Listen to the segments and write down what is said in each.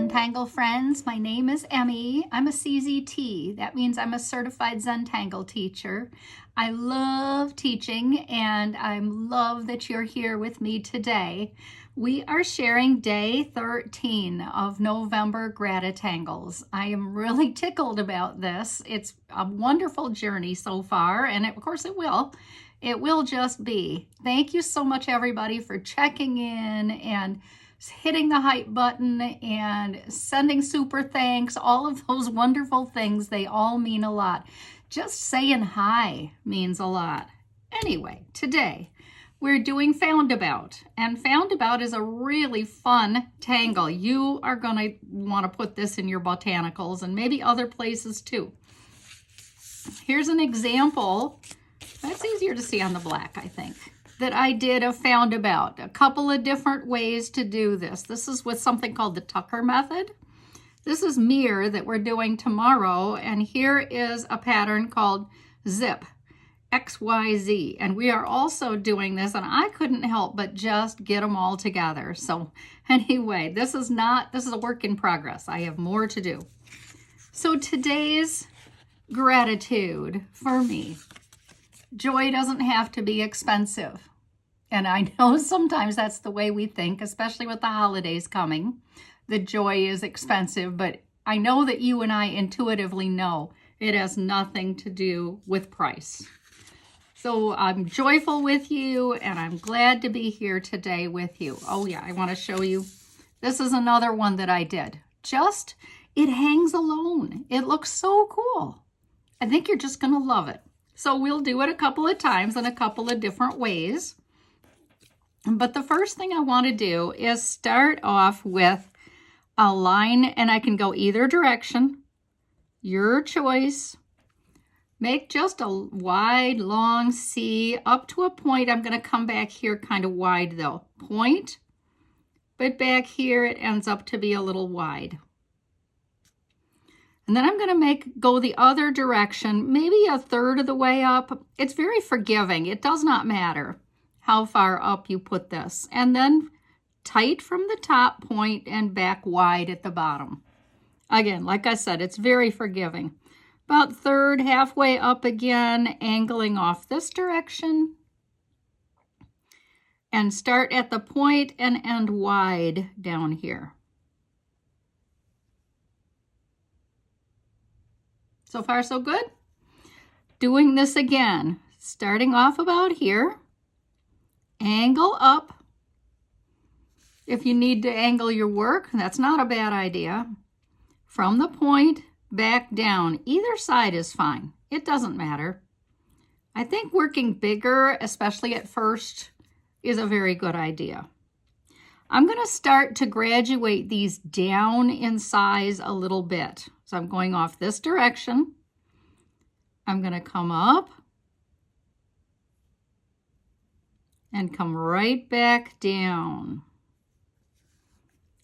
Zentangle friends. My name is Emmy. I'm a CZT. That means I'm a certified Zentangle teacher. I love teaching and I love that you're here with me today. We are sharing day 13 of November Gratitangles. I am really tickled about this. It's a wonderful journey so far, and of course it will. It will just be. Thank you so much, everybody, for checking in and hitting the hype button and sending super thanks, all of those wonderful things. They all mean a lot. Just saying hi means a lot. Anyway, today we're doing Foundabout, and Foundabout is a really fun tangle. You are going to want to put this in your botanicals and maybe other places too. Here's an example. That's easier to see on the black, I think, that I did a Foundabout. A couple of different ways to do this. This is with something called the Tucker method. This is mirror that we're doing tomorrow, and here is a pattern called zip, XYZ, and we are also doing this, and I couldn't help but just get them all together. So anyway, this is a work in progress. I have more to do. So today's gratitude for me. Joy doesn't have to be expensive. And I know sometimes that's the way we think, especially with the holidays coming, that joy is expensive, but I know that you and I intuitively know it has nothing to do with price. So I'm joyful with you, and I'm glad to be here today with you. Oh yeah, I want to show you. This is another one that I did. It hangs alone. It looks so cool. I think you're just going to love it. So we'll do it a couple of times in a couple of different ways. But the first thing I want to do is start off with a line, and I can go either direction, your choice. Make just a wide, long C up to a point. I'm going to come back here kind of wide though. Point, but back here it ends up to be a little wide. And then I'm going to go the other direction, maybe a third of the way up. It's very forgiving. It does not matter how far up you put this. And then tight from the top point and back wide at the bottom. Again, like I said, it's very forgiving. About third, halfway up again, angling off this direction. And start at the point and end wide down here. So far, so good. Doing this again, starting off about here, angle up. If you need to angle your work, that's not a bad idea. From the point, back down. Either side is fine. It doesn't matter. I think working bigger, especially at first, is a very good idea. I'm going to start to graduate these down in size a little bit. So I'm going off this direction. I'm going to come up and come right back down.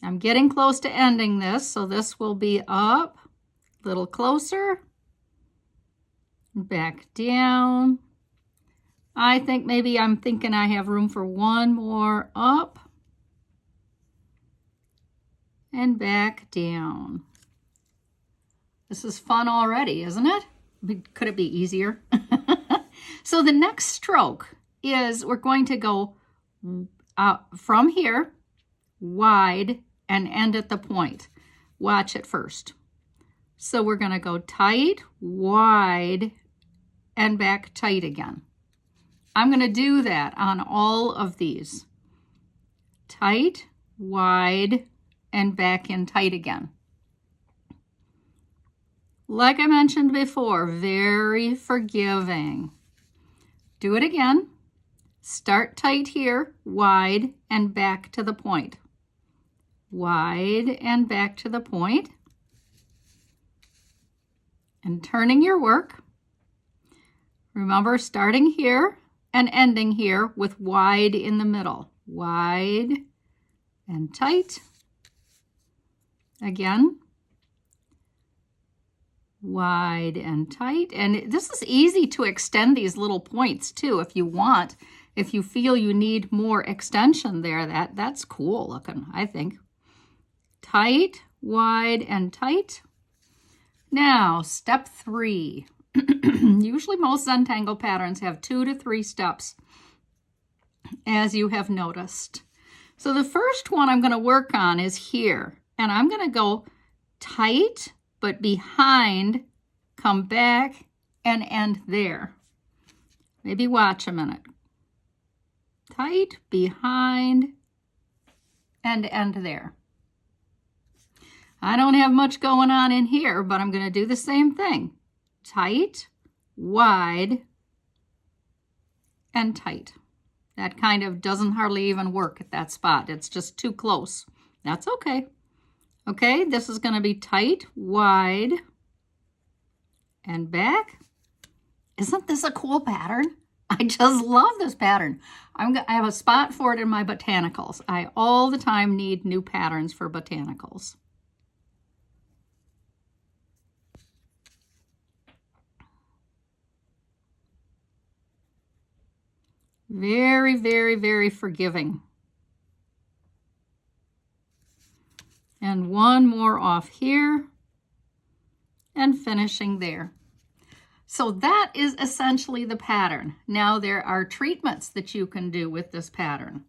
I'm getting close to ending this, so this will be up, a little closer, back down. I think maybe I'm thinking I have room for one more up and back down. This is fun already, isn't it? Could it be easier? So the next stroke is we're going to go from here, wide, and end at the point. Watch it first. So we're going to go tight, wide, and back tight again. I'm going to do that on all of these. Tight, wide, and back in tight again. Like I mentioned before, very forgiving. Do it again. Start tight here, wide, and back to the point. Wide and back to the point. And turning your work. Remember, starting here and ending here with wide in the middle. Wide and tight. Again. Wide and tight. And this is easy to extend these little points too if you want. If you feel you need more extension there, that's cool looking, I think. Tight, wide, and tight. Now, step 3. Usually most Zentangle patterns have 2 to 3 steps, as you have noticed. So the first one I'm going to work on is here, and I'm going to go tight, but behind, come back, and end there. Maybe watch a minute. Tight, behind, and end there. I don't have much going on in here, but I'm going to do the same thing. Tight, wide, and tight. That kind of doesn't hardly even work at that spot. It's just too close. That's okay. Okay, this is going to be tight, wide, and back. Isn't this a cool pattern? I just love this pattern. I have a spot for it in my botanicals. I all the time need new patterns for botanicals. Very, very, very forgiving. And one more off here and finishing there. So that is essentially the pattern. Now there are treatments that you can do with this pattern.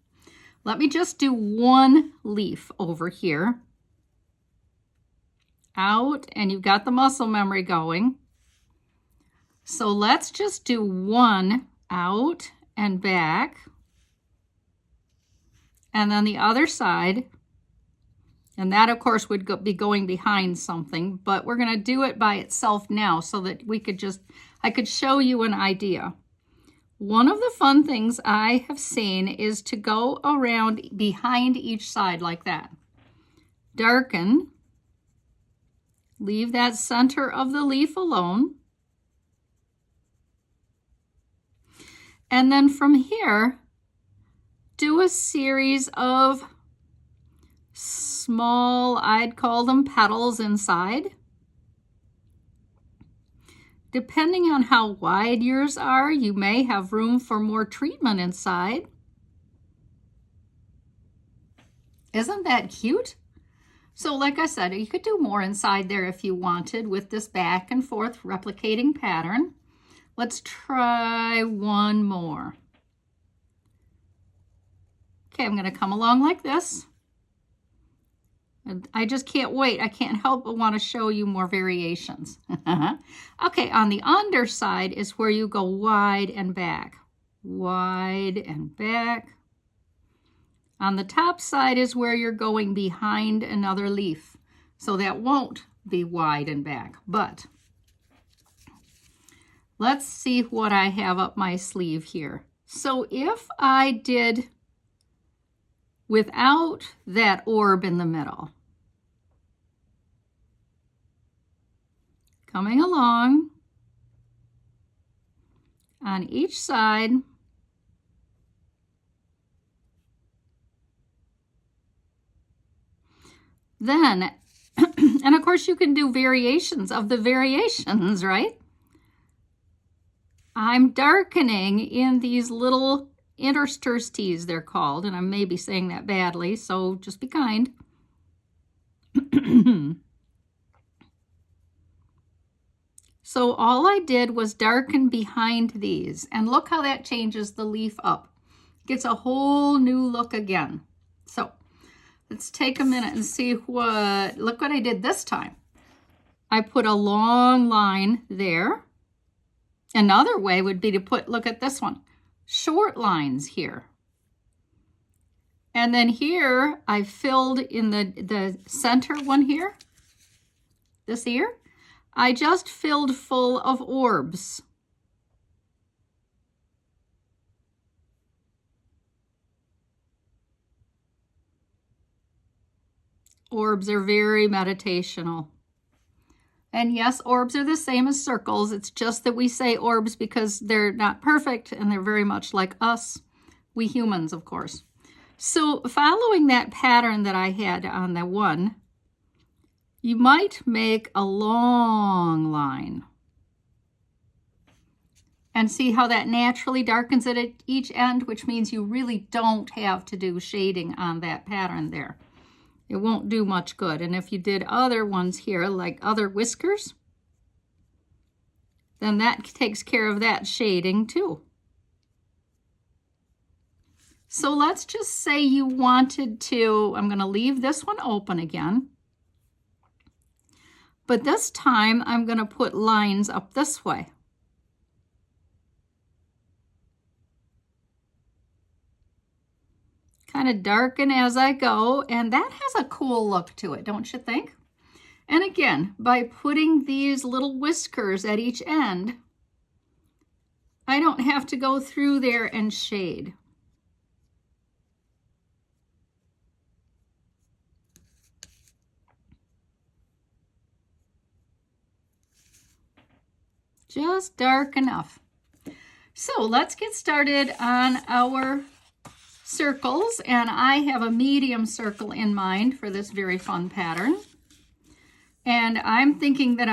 Let me just do one leaf over here. Out, and you've got the muscle memory going. So let's just do one out and back. And then the other side. And that, of course, would be going behind something, but we're going to do it by itself now so that I could show you an idea. One of the fun things I have seen is to go around behind each side like that. Darken. Leave that center of the leaf alone. And then from here, do a series of small, I'd call them petals inside. Depending on how wide yours are, you may have room for more treatment inside. Isn't that cute? So like I said, you could do more inside there if you wanted with this back and forth replicating pattern. Let's try one more. Okay, I'm going to come along like this. I just can't wait. I can't help but want to show you more variations. Okay, on the underside is where you go wide and back. Wide and back. On the top side is where you're going behind another leaf. So that won't be wide and back. But let's see what I have up my sleeve here. So if I did without that orb in the middle, coming along on each side, then, and of course you can do variations of the variations, right? I'm darkening in these little interstices, they're called, and I may be saying that badly, so just be kind. So all I did was darken behind these, and look how that changes the leaf up. Gets a whole new look again. So let's take a minute and see look what I did this time. I put a long line there. Another way would be to look at this one, short lines here. And then here I filled in the center one here, this ear, I just filled full of orbs. Orbs are very meditational. And yes, orbs are the same as circles. It's just that we say orbs because they're not perfect and they're very much like us, we humans, of course. So following that pattern that I had on the one, you might make a long line. And see how that naturally darkens it at each end, which means you really don't have to do shading on that pattern there. It won't do much good. And if you did other ones here, like other whiskers, then that takes care of that shading too. So let's just say you wanted to, I'm going to leave this one open again. But this time I'm going to put lines up this way. Kind of darken as I go, and that has a cool look to it, don't you think? And again, by putting these little whiskers at each end, I don't have to go through there and shade. Just dark enough. So let's get started on our circles, and I have a medium circle in mind for this very fun pattern. And I'm thinking that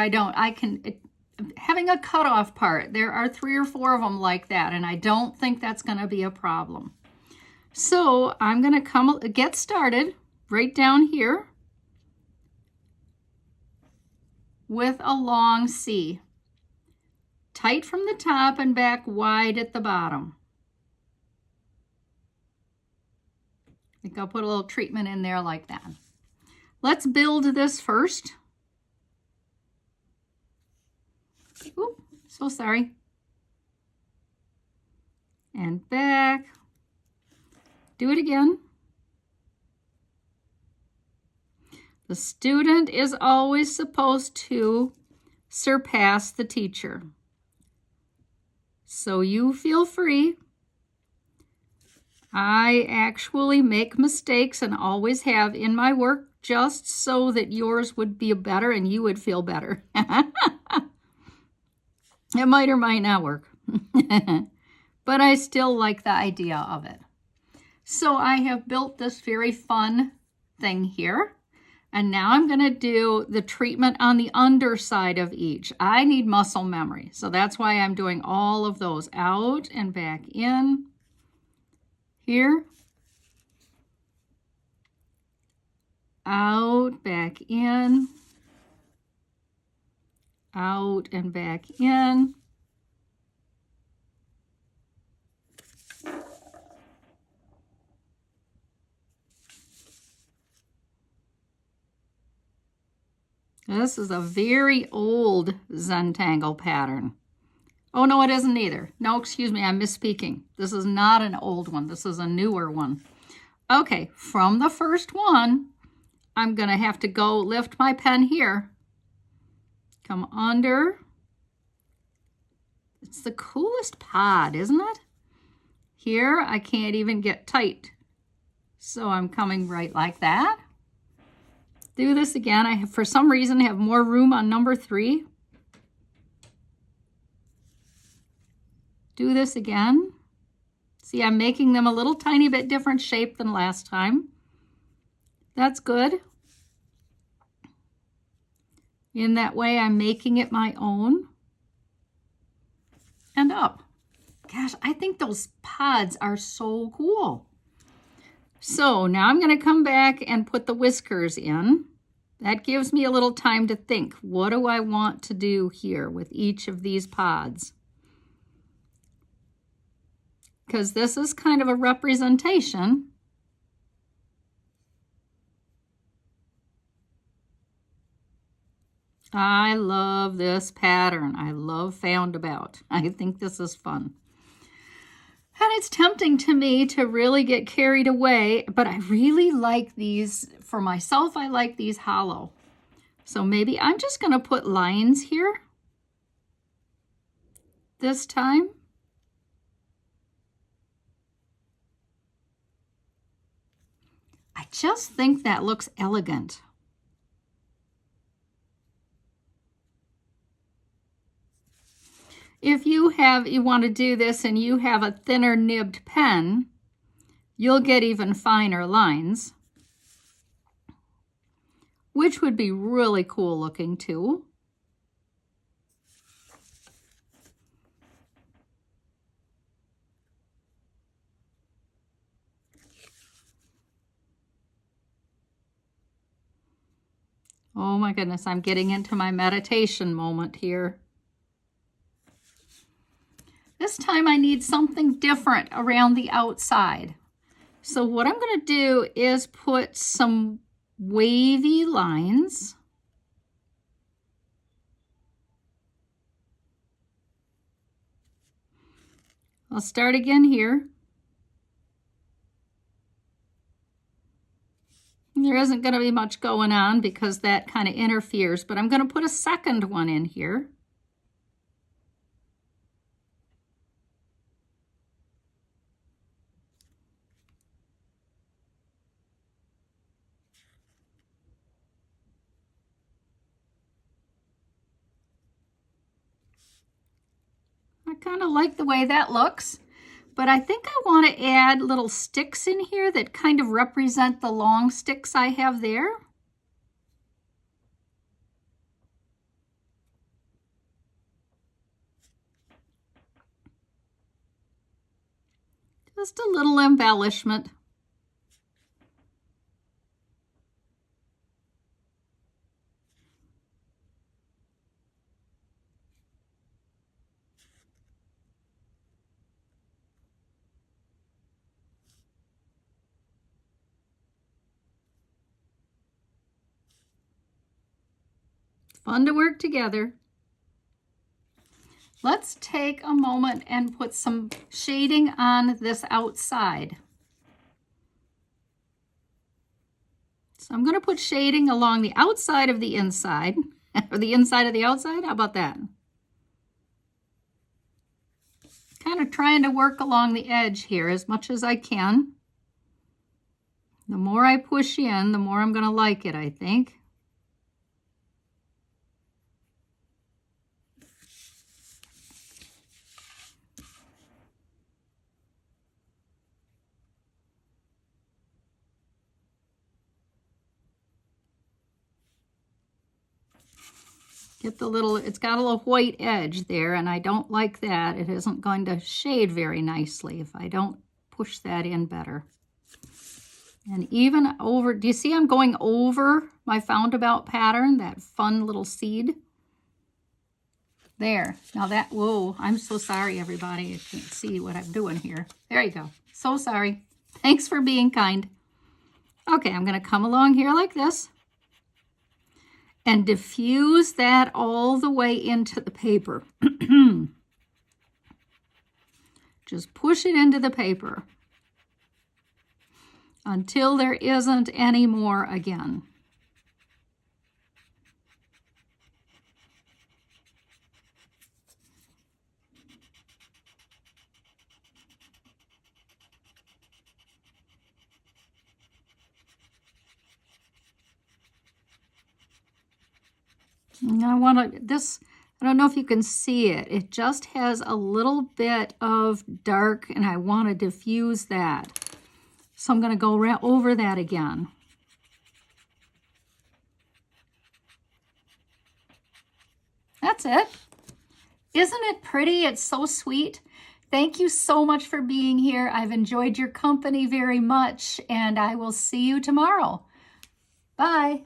having a cutoff part, there are 3 or 4 of them like that, and I don't think that's going to be a problem. So I'm going to get started right down here with a long C. Tight from the top and back, wide at the bottom. I think I'll put a little treatment in there like that. Let's build this first. Oop, so sorry. And back. Do it again. The student is always supposed to surpass the teacher. So you feel free. I actually make mistakes and always have in my work just so that yours would be better and you would feel better. It might or might not work, but I still like the idea of it. So I have built this very fun thing here. And now I'm going to do the treatment on the underside of each. I need muscle memory, so that's why I'm doing all of those out and back in. Here, out, back in, out and back in. This is a very old Zentangle pattern. Oh, no, it isn't either. No, excuse me, I'm misspeaking. This is not an old one. This is a newer one. Okay, from the first one, I'm going to have to go lift my pen here. Come under. It's the coolest pod, isn't it? Here, I can't even get tight. So I'm coming right like that. Do this again. I, for some reason, have more room on number 3. Do this again. See, I'm making them a little tiny bit different shape than last time. That's good. In that way, I'm making it my own. And up. Gosh, I think those pods are so cool. So now I'm going to come back and put the whiskers in. That gives me a little time to think. What do I want to do here with each of these pods? Because this is kind of a representation. I love this pattern. I love Foundabout. I think this is fun. And it's tempting to me to really get carried away, but I really like these. For myself, I like these hollow. So maybe I'm just going to put lines here this time. I just think that looks elegant. If you want to do this and you have a thinner nibbed pen, you'll get even finer lines, which would be really cool looking too. Oh my goodness, I'm getting into my meditation moment here. This time I need something different around the outside. So what I'm going to do is put some wavy lines. I'll start again here. There isn't going to be much going on because that kind of interferes, but I'm going to put a second one in here. I kind of like the way that looks, but I think I want to add little sticks in here that kind of represent the long sticks I have there. Just a little embellishment. Fun to work together. Let's take a moment and put some shading on this outside. So I'm going to put shading along the outside of the inside, or the inside of the outside. How about that? Kind of trying to work along the edge here as much as I can. The more I push in, the more I'm going to like it, I think. Get the little, it's got a little white edge there, and I don't like that. It isn't going to shade very nicely if I don't push that in better. And even over, do you see I'm going over my Foundabout pattern, that fun little seed? There. Now that, whoa, I'm so sorry, everybody. I can't see what I'm doing here. There you go. So sorry. Thanks for being kind. Okay, I'm going to come along here like this and diffuse that all the way into the paper. Just push it into the paper until there isn't any more again. And I want to, this, I don't know if you can see it. It just has a little bit of dark, and I want to diffuse that. So I'm going to go over that again. That's it. Isn't it pretty? It's so sweet. Thank you so much for being here. I've enjoyed your company very much, and I will see you tomorrow. Bye.